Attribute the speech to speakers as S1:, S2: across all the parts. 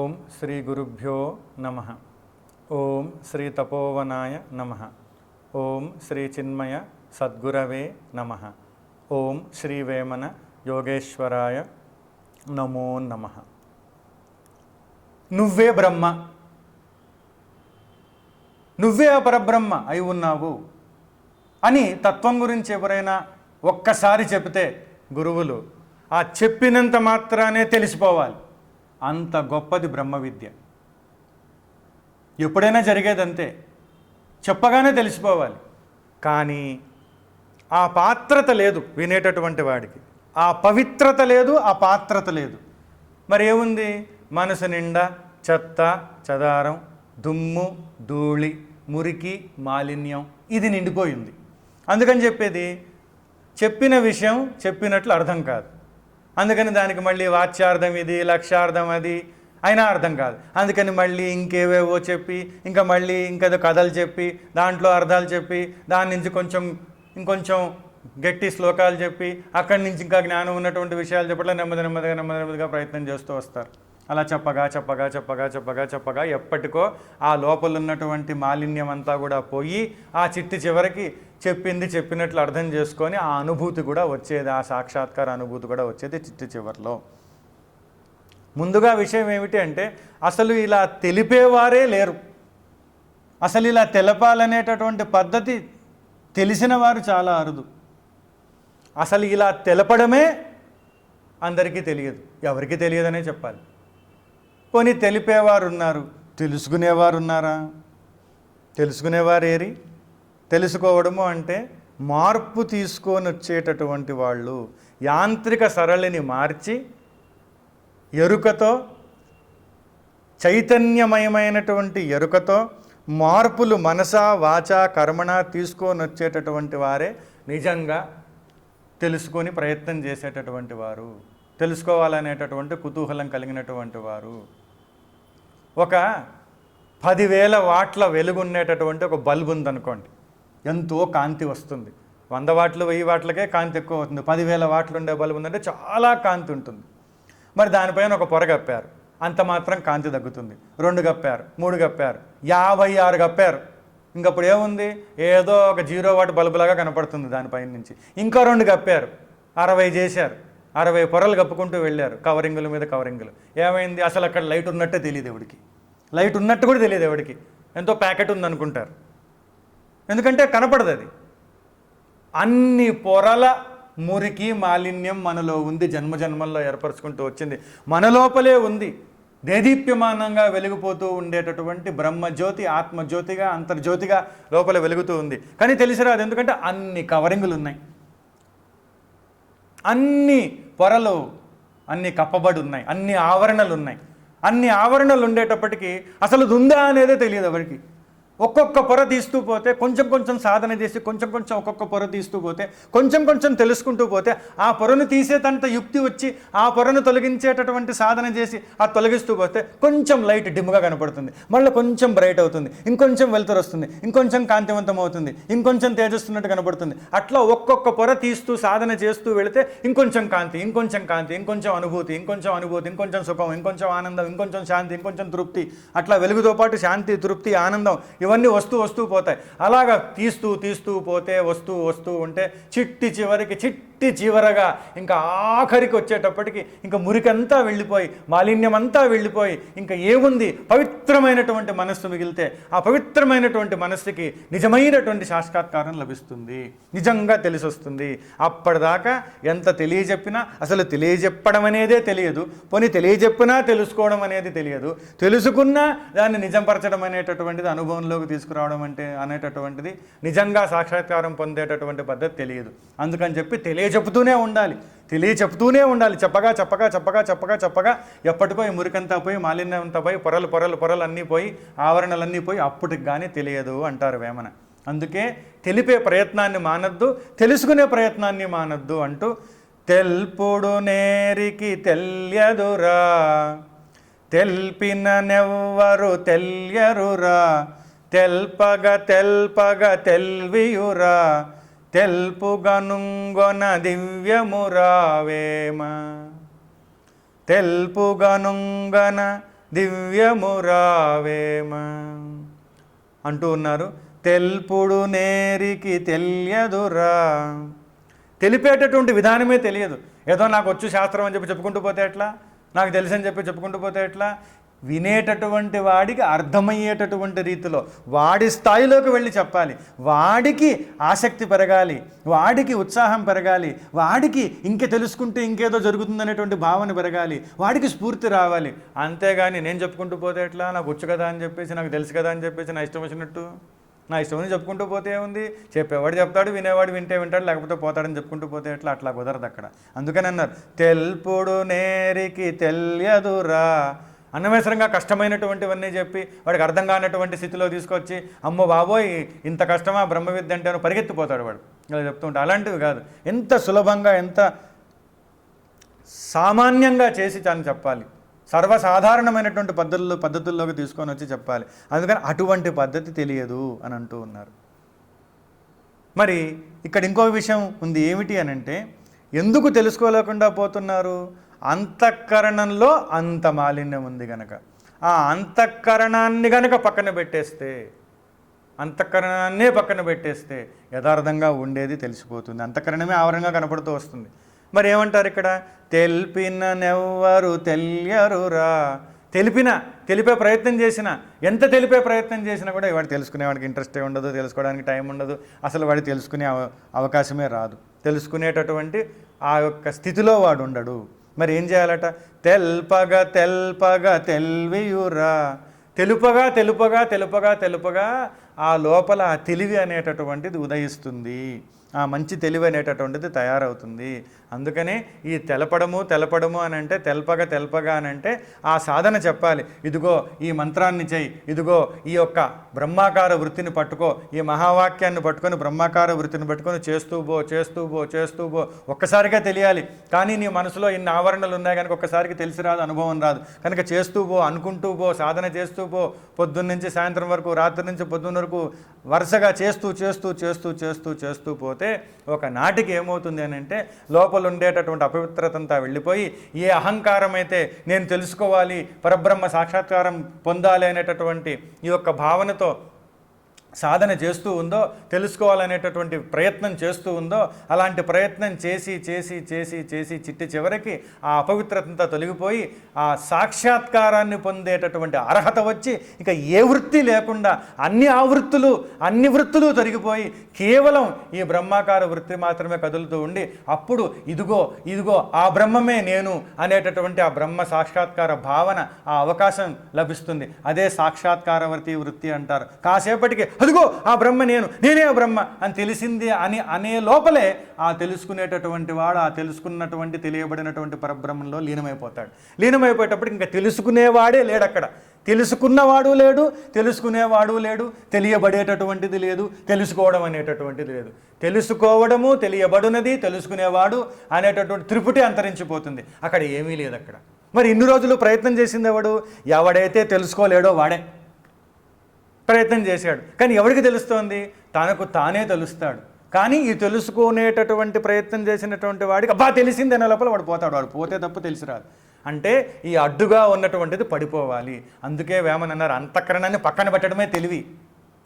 S1: ఓం శ్రీ గురుభ్యో నమః. ఓం శ్రీ తపోవనాయ నమః. ఓం శ్రీ చిన్మయ సద్గురవే నమః. ఓం శ్రీ వేమన యోగేశ్వరాయ నమో నమః. నువ్వే బ్రహ్మ, నువ్వే అపరబ్రహ్మ అయి ఉన్నావు అని తత్వం గురించి ఎవరైనా ఒక్కసారి చెబితే గురువులు ఆ చెప్పినంత మాత్రానే తెలిసిపోవాలి. అంత గొప్పది బ్రహ్మ విద్య. ఎప్పుడైనా జరిగేదంతే, చెప్పగానే తెలిసిపోవాలి. కానీ ఆ పాత్రత లేదు వినేటటువంటి వాడికి, ఆ పవిత్రత లేదు, ఆ పాత్రత లేదు. మరి ఏముంది? మనసు నిండా చెత్త చెదారం, దుమ్ము ధూళి, మురికి మాలిన్యం ఇది నిండిపోయింది. అందుకని చెప్పేది చెప్పిన విషయం చెప్పినట్లు అర్థం కాదు. అందుకని దానికి మళ్ళీ వాచ్యార్థం ఇది, లక్ష్యార్థం అది అయినా అర్థం కాదు. అందుకని మళ్ళీ ఇంకేవేవో చెప్పి ఇంకా మళ్ళీ ఇంకేదో కథలు చెప్పి దాంట్లో అర్థాలు చెప్పి దాని నుంచి ఇంకొంచెం గట్టి శ్లోకాలు చెప్పి అక్కడి నుంచి ఇంకా జ్ఞానం ఉన్నటువంటి విషయాలు చెప్పడం నెమ్మదిగా ప్రయత్నం చేస్తూ వస్తారు. అలా చెప్పగా ఎప్పటికో ఆ లోపల ఉన్నటువంటి మాలిన్యం అంతా కూడా పోయి ఆ చివరికి చెప్పింది చెప్పినట్లు అర్థం చేసుకొని ఆ అనుభూతి కూడా వచ్చేది, ఆ సాక్షాత్కార అనుభూతి కూడా వచ్చేది చివరిలో. ముందుగా విషయం ఏమిటి అంటే అసలు ఇలా తెలిపేవారే లేరు. అసలు ఇలా తెలపాలనేటటువంటి పద్ధతి తెలిసిన వారు చాలా అరుదు. అసలు ఇలా తెలపడమే అందరికీ తెలియదు, ఎవరికి తెలియదనే చెప్పాలి. పోనీ తెలిపేవారు ఉన్నారు, తెలుసుకునేవారు ఉన్నారా? తెలుసుకునేవారు ఏరి? తెలుసుకోవడము అంటే మార్పు తీసుకొని వచ్చేటటువంటి వాళ్ళు, యాంత్రిక సరళిని మార్చి ఎరుకతో, చైతన్యమయమైనటువంటి ఎరుకతో మార్పులు మనస వాచ కర్మణ తీసుకొని వచ్చేటటువంటి వారే నిజంగా తెలుసుకొని ప్రయత్నం చేసేటటువంటి వారు, తెలుసుకోవాలనేటటువంటి కుతూహలం కలిగినటువంటి వారు. ఒక 10,000 వాట్ల వెలుగుండేటటువంటి ఒక బల్బు ఉందనుకోండి, ఎంతో కాంతి వస్తుంది. 100 వాట్లు 1000 వాట్లకే కాంతి ఎక్కువ అవుతుంది. 10,000 వాట్లు ఉండే బల్బు ఉందంటే చాలా కాంతి ఉంటుంది. మరి దానిపైన ఒక పొర కప్పారు, అంత మాత్రం కాంతి తగ్గుతుంది. 2 కప్పారు, 3 కప్పారు, 56 కప్పారు. ఇంకప్పుడు ఏముంది? ఏదో ఒక 0 వాట్ బల్బులాగా కనపడుతుంది దానిపైన నుంచి. ఇంకా 2 కప్పారు, 60 చేశారు. 60 పొరలు కప్పుకుంటూ వెళ్ళారు, కవరింగుల మీద కవరింగులు. ఏమైంది? అసలు అక్కడ లైట్ ఉన్నట్టే తెలియదు ఎవడికి, లైట్ ఉన్నట్టు కూడా తెలియదు ఎవడికి. ఎంతో ప్యాకెట్ ఉందనుకుంటారు, ఎందుకంటే కనపడదు అది. అన్ని పొరల మురికి మాలిన్యం మనలో ఉంది, జన్మజన్మల్లో ఏర్పరచుకుంటూ వచ్చింది, మన లోపలే ఉంది. దేదీప్యమానంగా వెలిగిపోతూ ఉండేటటువంటి బ్రహ్మజ్యోతి ఆత్మజ్యోతిగా అంతర్జ్యోతిగా లోపల వెలుగుతూ ఉంది. కానీ తెలిసిరాదు, ఎందుకంటే అన్ని కవరింగులు ఉన్నాయి, అన్ని పొరలు అన్ని కప్పబడి ఉన్నాయి, అన్ని ఆవరణలు ఉన్నాయి. అన్ని ఆవరణలు ఉండేటప్పటికీ అసలు ఉందా అనేదే తెలియదు ఎవరికి. ఒక్కొక్క పొర తీస్తూ పోతే, కొంచెం సాధన చేసి కొంచెం ఒక్కొక్క పొర తీస్తూ పోతే, కొంచెం తెలుసుకుంటూ పోతే ఆ పొరను తీసేటంత యుక్తి వచ్చి ఆ పొరను తొలగించేటటువంటి సాధన చేసి ఆ తొలగిస్తూ పోతే కొంచెం లైట్ డిమ్గా కనపడుతుంది, మళ్ళీ కొంచెం బ్రైట్ అవుతుంది, ఇంకొంచెం వెలుతురు వస్తుంది, ఇంకొంచెం కాంతివంతం అవుతుంది, ఇంకొంచెం తేజస్తున్నట్టు కనపడుతుంది. అట్లా ఒక్కొక్క పొర తీస్తూ సాధన చేస్తూ వెళితే ఇంకొంచెం కాంతి, ఇంకొంచెం అనుభూతి, ఇంకొంచెం సుఖం, ఇంకొంచెం ఆనందం, ఇంకొంచెం శాంతి, ఇంకొంచెం తృప్తి, అట్లా వెలుగుతో పాటు శాంతి తృప్తి ఆనందం ఇవన్నీ వస్తూ పోతాయి. అలాగా తీస్తూ పోతే వస్తూ ఉంటే చిట్టి చివరగా ఇంకా ఆఖరికి వచ్చేటప్పటికి ఇంకా మురికంతా వెళ్ళిపోయి, మాలిన్యం అంతా వెళ్ళిపోయి ఇంకా ఏముంది? పవిత్రమైనటువంటి మనస్సు మిగిలితే ఆ పవిత్రమైనటువంటి మనస్సుకి నిజమైనటువంటి సాక్షాత్కారం లభిస్తుంది, నిజంగా తెలిసి వస్తుంది. అప్పటిదాకా ఎంత తెలియజెప్పినా అసలు తెలియజెప్పడం అనేదే తెలియదు, పోనీ తెలియజెప్పినా తెలుసుకోవడం అనేది తెలియదు, తెలుసుకున్నా దాన్ని నిజంపరచడం అనేటటువంటిది, అనుభవంలోకి తీసుకురావడం అనేటటువంటిది, నిజంగా సాక్షాత్కారం పొందేటటువంటి పద్ధతి తెలియదు. అందుకని చెప్పి తెలియచెప్తూనే ఉండాలి. చెప్పగా ఎప్పటికో ఈ మురికంతా పోయి, మాలిన్యం అంతా పోయి, పొరలు అన్నీ పోయి, ఆవరణలన్నీ పోయి అప్పటికి కానీ తెలియదు అంటారు వేమన. అందుకే తెలిపే ప్రయత్నాన్ని మానద్దు, తెలుసుకునే ప్రయత్నాన్ని మానద్దు అంటూ, తెల్పుడు నేరికి తెలియదురా, తెల్పిన నెవ్వరు తెలియరురా, తెల్పగ తెల్వియురా, తెల్పుగనుంగొన దివ్యమురా వేమ. తెల్పుగనుంగన దివ్యమురావేమ అంటూ ఉన్నారు. తెల్పుడు నేరికి తెలియదురా. తెలిపేటటువంటి విధానమే తెలియదు. ఏదో నాకు వచ్చు శాస్త్రం అని చెప్పి చెప్పుకుంటూ పోతే ఎట్లా, నాకు తెలుసు అని చెప్పి చెప్పుకుంటూ పోతే ఎట్లా? వినేటటువంటి వాడికి అర్థమయ్యేటటువంటి రీతిలో వాడి స్థాయిలోకి వెళ్ళి చెప్పాలి. వాడికి ఆసక్తి పెరగాలి, వాడికి ఉత్సాహం పెరగాలి, వాడికి ఇంకే తెలుసుకుంటే ఇంకేదో జరుగుతుందనేటువంటి భావన పెరగాలి, వాడికి స్ఫూర్తి రావాలి. అంతేగాని నేను చెప్పుకుంటూ పోతే ఎట్లా, నాకు వచ్చు కదా అని చెప్పేసి, నాకు తెలుసు కదా అని చెప్పేసి నా ఇష్టం వచ్చినట్టు నా ఇష్టం చెప్పుకుంటూ పోతే ఏముంది? చెప్పేవాడు చెప్తాడు, వినేవాడు వింటే వింటాడు, లేకపోతే పోతాడని చెప్పుకుంటూ పోతే ఎట్లా? అట్లా కుదరదు అక్కడ. అందుకని అన్నారు తెల్పుడు నేరికి తెలియదురా. అనవసరంగా కష్టమైనటువంటివన్నీ చెప్పి వాడికి అర్థం కానటువంటి స్థితిలో తీసుకొచ్చి అమ్మో బాబోయ్ ఇంత కష్టమా బ్రహ్మ విద్య అంటే పరిగెత్తిపోతాడు వాడు. ఇలా చెప్తుంటే అలాంటివి కాదు. ఎంత సులభంగా ఎంత సామాన్యంగా చేసి అని చెప్పాలి. సర్వసాధారణమైనటువంటి పద్ధతుల్లోకి తీసుకొని వచ్చి చెప్పాలి. అందుకని అటువంటి పద్ధతి తెలియదు అని అంటూ ఉన్నారు. మరి ఇక్కడ ఇంకో విషయం ఉంది. ఏమిటి అని అంటే, ఎందుకు తెలుసుకోలేకుండా పోతున్నారు? అంతఃకరణంలో అంత మాలిన్యం ఉంది గనక. ఆ అంతఃకరణాన్ని గనక పక్కన పెట్టేస్తే, అంతఃకరణాన్నే పక్కన పెట్టేస్తే యథార్థంగా ఉండేది తెలిసిపోతుంది. అంతఃకరణమే ఆవరణంగా కనపడుతూ వస్తుంది. మరి ఏమంటారు ఇక్కడ? తెలిపిననెవ్వరు తెలియరురా. తెలిపే ప్రయత్నం చేసినా, ఎంత తెలిపే ప్రయత్నం చేసినా కూడా వాడు తెలుసుకునేవాడికి ఇంట్రెస్టే ఉండదు, తెలుసుకోవడానికి టైం ఉండదు, అసలు వాడు తెలుసుకునే అవకాశమే రాదు. తెలుసుకునేటటువంటి ఆ యొక్క స్థితిలో వాడు ఉండడు. మరి ఏం చేయాలట? తెల్పగా తెల్పగా తెల్వియురా. తెలుపగా తెలుపగా తెలుపగా తెలుపగా ఆ లోపల ఆ తెలివి అనేటటువంటిది ఉదయిస్తుంది, ఆ మంచి తెలివి అనేటటువంటిది తయారవుతుంది. అందుకనే ఈ తెలపడము అని అంటే, తెల్పగా అని అంటే ఆ సాధన చెప్పాలి. ఇదిగో ఈ మంత్రాన్ని చెయ్యి, ఇదిగో ఈ యొక్క బ్రహ్మాకార వృత్తిని పట్టుకో, ఈ మహావాక్యాన్ని పట్టుకొని బ్రహ్మాకార వృత్తిని పట్టుకొని చేస్తూ పో. ఒక్కసారిగా తెలియాలి. కానీ నీ మనసులో ఇన్ని ఆవరణలు ఉన్నాయి కనుక ఒక్కసారికి తెలిసి రాదు, అనుభవం రాదు. కనుక చేస్తూ పో, అనుకుంటూ పో, సాధన చేస్తూ పో. పొద్దున్న నుంచి సాయంత్రం వరకు, రాత్రి నుంచి పొద్దున్న వరకు వరుసగా చేస్తూ పోతే ఒక నాటికి ఏమవుతుంది అని అంటే, లోపల ఉండేటటువంటి అపవిత్రతంతా వెళ్ళిపోయి, ఏ అహంకారం అయితే నేను తెలుసుకోవాలి, పరబ్రహ్మ సాక్షాత్కారం పొందాలి అనేటటువంటి ఈ యొక్క భావనతో సాధన చేస్తూ ఉందో, తెలుసుకోవాలనేటటువంటి ప్రయత్నం చేస్తూ ఉందో, అలాంటి ప్రయత్నం చేసి చిట్టి చివరికి ఆ అపవిత్రతంతా తొలగిపోయి ఆ సాక్షాత్కారాన్ని పొందేటటువంటి అర్హత వచ్చి ఇక ఏ వృత్తి లేకుండా అన్ని వృత్తులు తొలగిపోయి కేవలం ఈ బ్రహ్మాకార వృత్తి మాత్రమే కదులుతూ ఉండి, అప్పుడు ఇదిగో ఆ బ్రహ్మమే నేను అనేటటువంటి ఆ బ్రహ్మ సాక్షాత్కార భావన, ఆ అవకాశం లభిస్తుంది. అదే సాక్షాత్కారవర్తి వృత్తి అంటారు. కాసేపటికి అదిగో ఆ బ్రహ్మ నేనే ఆ బ్రహ్మ అని తెలిసింది అని అనే లోపలే ఆ తెలుసుకునేటటువంటి వాడు ఆ తెలుసుకున్నటువంటి తెలియబడినటువంటి పరబ్రహ్మంలో లీనమైపోతాడు. లీనమైపోయేటప్పటికి ఇంకా తెలుసుకునేవాడే లేడు అక్కడ. తెలుసుకున్నవాడు లేడు, తెలుసుకునేవాడు లేడు, తెలియబడేటటువంటిది లేదు, తెలుసుకోవడం అనేటటువంటిది లేదు. తెలుసుకోవడము, తెలియబడునది, తెలుసుకునేవాడు అనేటటువంటి త్రిపుటి అంతరించిపోతుంది. అక్కడ ఏమీ లేదు అక్కడ. మరి ఇన్ని రోజులు ప్రయత్నం చేసింది ఎవడైతే తెలుసుకోలేడో వాడే ప్రయత్నం చేశాడు. కానీ ఎవరికి తెలుస్తోంది? తనకు తానే తెలుస్తాడు. కానీ ఈ తెలుసుకునేటటువంటి ప్రయత్నం చేసినటువంటి వాడికి అబ్బా తెలిసింది అనే లోపల వాడు పోతాడు. వాడు పోతే తప్ప తెలిసి రాదు. అంటే ఈ అడ్డుగా ఉన్నటువంటిది పడిపోవాలి. అందుకే వేమన్ అన్నారు, అంతఃకరణాన్ని పక్కన పెట్టడమే తెలివి.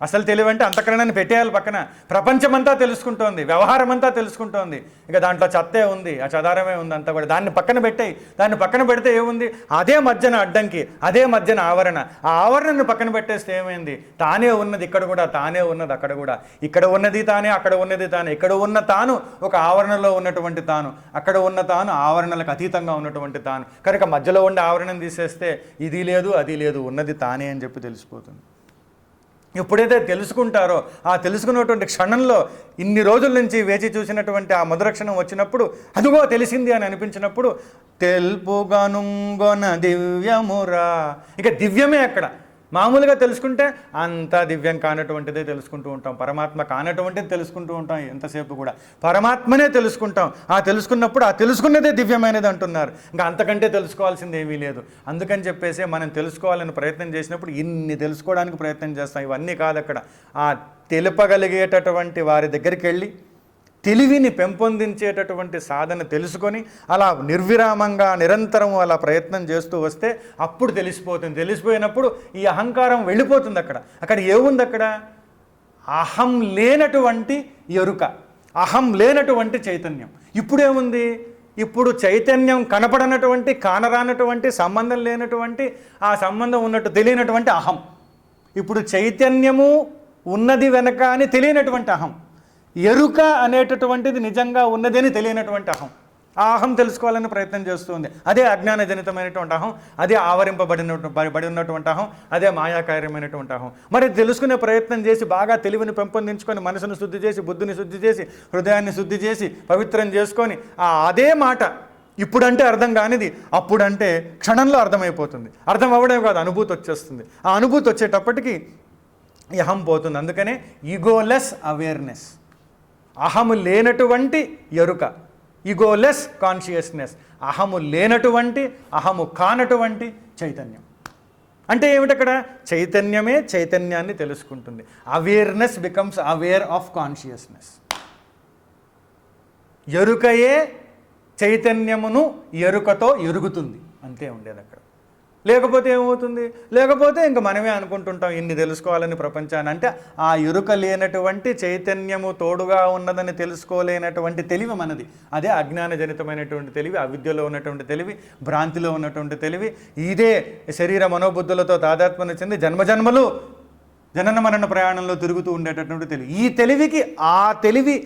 S1: అసలు తెలివి అంటే అంతఃకరణాన్ని పెట్టేయాలి పక్కన. ప్రపంచమంతా తెలుసుకుంటోంది, వ్యవహారం అంతా తెలుసుకుంటోంది, ఇక దాంట్లో చెత్తే ఉంది, ఆ చదారమే ఉంది అంతా కూడా. దాన్ని పక్కన పెట్టాయి. దాన్ని పక్కన పెడితే ఏముంది? అదే మధ్యన అడ్డంకి, అదే మధ్యన ఆవరణ. ఆ ఆవరణను పక్కన పెట్టేస్తే ఏమైంది? తానే ఉన్నది ఇక్కడ కూడా, తానే ఉన్నది అక్కడ కూడా. ఇక్కడ ఉన్నది తానే, అక్కడ ఉన్నది తానే. ఇక్కడ ఉన్న తాను ఒక ఆవరణలో ఉన్నటువంటి తాను, అక్కడ ఉన్న తాను ఆవరణలకు అతీతంగా ఉన్నటువంటి తాను. కనుక మధ్యలో ఉండే ఆవరణను తీసేస్తే ఇది లేదు అది లేదు, ఉన్నది తానే అని చెప్పి తెలిసిపోతుంది. ఎప్పుడైతే తెలుసుకుంటారో ఆ తెలుసుకున్నటువంటి క్షణంలో ఇన్ని రోజుల నుంచి వేచి చూసినటువంటి ఆ మధుర క్షణం వచ్చినప్పుడు అదిగో తెలిసింది అని అనిపించినప్పుడు తెల్పుగనుంగొన దివ్యమురా. ఇక దివ్యమే అక్కడ. మామూలుగా తెలుసుకుంటే అంతా దివ్యం కానటువంటిదే తెలుసుకుంటూ ఉంటాం, పరమాత్మ కానటువంటిది తెలుసుకుంటూ ఉంటాం ఎంతసేపు కూడా. పరమాత్మనే తెలుసుకుంటాం. ఆ తెలుసుకున్నప్పుడు ఆ తెలుసుకున్నదే దివ్యమైనది అంటున్నారు. ఇంకా అంతకంటే తెలుసుకోవాల్సింది ఏమీ లేదు. అందుకని చెప్పేసి మనం తెలుసుకోవాలని ప్రయత్నం చేసినప్పుడు ఇన్ని తెలుసుకోవడానికి ప్రయత్నం చేస్తాం. ఇవన్నీ కాదు అక్కడ. ఆ తెలుపగలిగేటటువంటి వారి దగ్గరికి వెళ్ళి తెలివిని పెంపొందించేటటువంటి సాధన తెలుసుకొని అలా నిర్విరామంగా నిరంతరం అలా ప్రయత్నం చేస్తూ వస్తే అప్పుడు తెలిసిపోతుంది. తెలిసిపోయినప్పుడు ఈ అహంకారం వెళ్ళిపోతుంది. అక్కడ ఏముంది? అక్కడ అహం లేనటువంటి ఎరుక, అహం లేనటువంటి చైతన్యం. ఇప్పుడేముంది? ఇప్పుడు చైతన్యం కనపడనటువంటి, కానరానటువంటి, సంబంధం లేనటువంటి, ఆ సంబంధం ఉన్నట్టు తెలియనటువంటి అహం. ఇప్పుడు చైతన్యము ఉన్నది వెనక అని తెలియనటువంటి అహం, ఎరుక అనేటటువంటిది నిజంగా ఉన్నది అని తెలియనటువంటి అహం. ఆ అహం తెలుసుకోవాలని ప్రయత్నం చేస్తుంది. అదే అజ్ఞానజనితమైనటువంటి అహం, అదే బడి ఉన్నటువంటి అహం, అదే మాయాకార్యమైనటువంటి అహం. మరి తెలుసుకునే ప్రయత్నం చేసి బాగా తెలివిని పెంపొందించుకొని మనసును శుద్ధి చేసి, బుద్ధిని శుద్ధి చేసి, హృదయాన్ని శుద్ధి చేసి, పవిత్రం చేసుకొని అదే మాట ఇప్పుడంటే అర్థం కానిది అప్పుడంటే క్షణంలో అర్థమైపోతుంది. అర్థం అవ్వడం కాదు, అనుభూతి వచ్చేస్తుంది. ఆ అనుభూతి వచ్చేటప్పటికి ఈ అహం పోతుంది. అందుకనే ఈగోలెస్ అవేర్నెస్, అహము లేనటువంటి ఎరుక, ఈగోలెస్ కాన్షియస్నెస్, అహము లేనటువంటి, అహము కానటువంటి చైతన్యం. అంటే ఏమిటక్కడ? చైతన్యమే చైతన్యాన్ని తెలుసుకుంటుంది. Awareness becomes aware of consciousness. ఎరుకయే చైతన్యమును ఎరుకతో ఎరుగుతుంది. అంతే ఉండేది అక్కడ. లేకపోతే ఏమవుతుంది? లేకపోతే ఇంక మనమే అనుకుంటుంటాం ఇన్ని తెలుసుకోవాలని ప్రపంచాన్ని. అంటే ఆ ఎరుక లేనటువంటి చైతన్యము తోడుగా ఉన్నదని తెలుసుకోలేనటువంటి తెలివి మనది. అదే అజ్ఞానజనితమైనటువంటి తెలివి, అవిద్యలో ఉన్నటువంటి తెలివి, భ్రాంతిలో ఉన్నటువంటి తెలివి. ఇదే శరీర మనోబుద్ధులతో తాదాత్మ్యం చెంది జన్మజన్మలు జనన మరణ ప్రయాణంలో తిరుగుతూ ఉండేటటువంటి తెలివి. ఈ తెలివికి ఆ తెలివి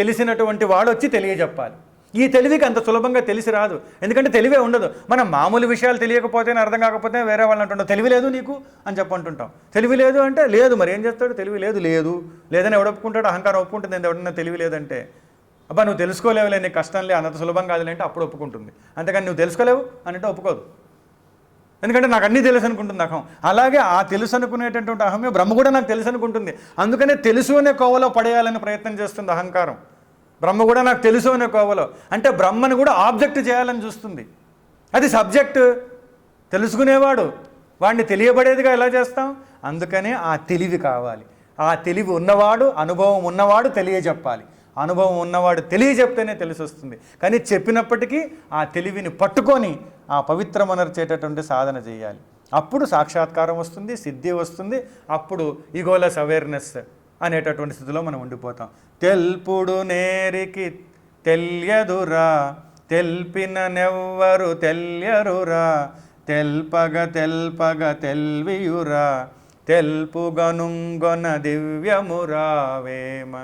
S1: తెలిసినటువంటి వాడు వచ్చి తెలియజెప్పాలి. ఈ తెలివికి అంత సులభంగా తెలిసి రాదు. ఎందుకంటే తెలివే ఉండదు. మనం మామూలు విషయాలు తెలియకపోతేనే, అర్థం కాకపోతే వేరే వాళ్ళని అంటుంటాం తెలివి లేదు నీకు అని చెప్పంటుంటాం. తెలివి లేదు అంటే లేదు, మరి ఏం చేస్తాడు? తెలివి లేదు లేదని ఎవడు ఒప్పుకుంటాడు? అహంకారం ఒప్పుకుంటుంది. ఎవడన్నా తెలివి లేదంటే అబ్బా నువ్వు తెలుసుకోలేవులే, నీకు కష్టంలే, అంత సులభం కాదులే అంటే అప్పుడు ఒప్పుకుంటుంది. అంతేకాని నువ్వు తెలుసుకోలేవు అంటే ఒప్పుకోదు. ఎందుకంటే నాకు అన్నీ తెలుసు అనుకుంటుంది అహం. అలాగే ఆ తెలుసు అనుకునేటటువంటి అహమే బ్రహ్మ కూడా నాకు తెలుసు అనుకుంటుంది. అందుకనే తెలుసు అనే కోవలో పడేయాలని ప్రయత్నం చేస్తుంది అహంకారం. బ్రహ్మ కూడా నాకు తెలుసు అనే కోవలో, అంటే బ్రహ్మను కూడా ఆబ్జెక్ట్ చేయాలని చూస్తుంది. అది సబ్జెక్ట్, తెలుసుకునేవాడు, వాడిని తెలియబడేదిగా ఎలా చేస్తాం? అందుకనే ఆ తెలివి కావాలి. ఆ తెలివి ఉన్నవాడు, అనుభవం ఉన్నవాడు తెలియజెప్పాలి. అనుభవం ఉన్నవాడు తెలియజెప్తేనే తెలిసి వస్తుంది. కానీ చెప్పినప్పటికీ ఆ తెలివిని పట్టుకొని ఆ పవిత్రమనర్చేటటువంటి సాధన చేయాలి. అప్పుడు సాక్షాత్కారం వస్తుంది, సిద్ధి వస్తుంది. అప్పుడు ఈగోలెస్ అవేర్నెస్ అనేటటువంటి స్థితిలో మనం ఉండిపోతాం. తెల్పుడు నేరికి తెలియదురా, తెల్పిన నెవ్వరు తెలియరురా, తెల్పగ తెల్వియురా, తెల్పుగనుంగొన దివ్యమురా వేమ.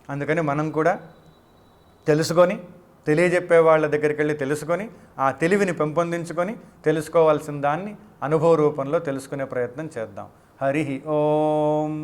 S1: అందుకని మనం కూడా తెలుసుకొని, తెలియజెప్పే వాళ్ళ దగ్గరికి వెళ్ళి తెలుసుకొని, ఆ తెలివిని పెంపొందించుకొని, తెలుసుకోవాల్సిన దాన్ని అనుభవ రూపంలో తెలుసుకునే ప్రయత్నం చేద్దాం. హరి ఓం.